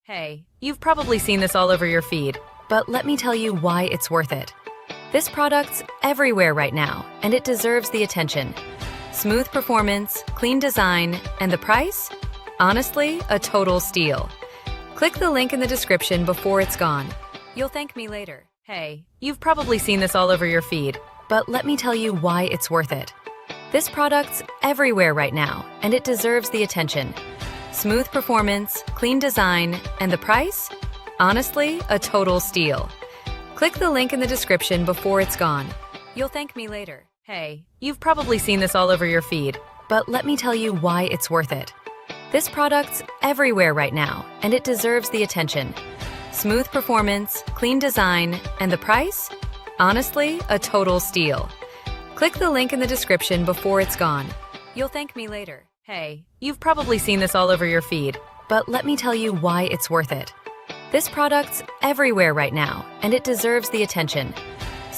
Hey, you've probably seen this all over your feed, but let me tell you why it's worth it. This product's everywhere right now, and it deserves the attention. Smooth performance, clean design, and the price? Honestly, a total steal. Click the link in the description before it's gone. You'll thank me later. Hey, you've probably seen this all over your feed, but let me tell you why it's worth it. This product's everywhere right now, and it deserves the attention. Smooth performance, clean design, and the price? Honestly, a total steal. Click the link in the description before it's gone. You'll thank me later. Hey, you've probably seen this all over your feed, but let me tell you why it's worth it. This product's everywhere right now, and it deserves the attention. Smooth performance, clean design, and the price? Honestly, a total steal. Click the link in the description before it's gone. You'll thank me later. Hey, you've probably seen this all over your feed, but let me tell you why it's worth it. This product's everywhere right now, and it deserves the attention.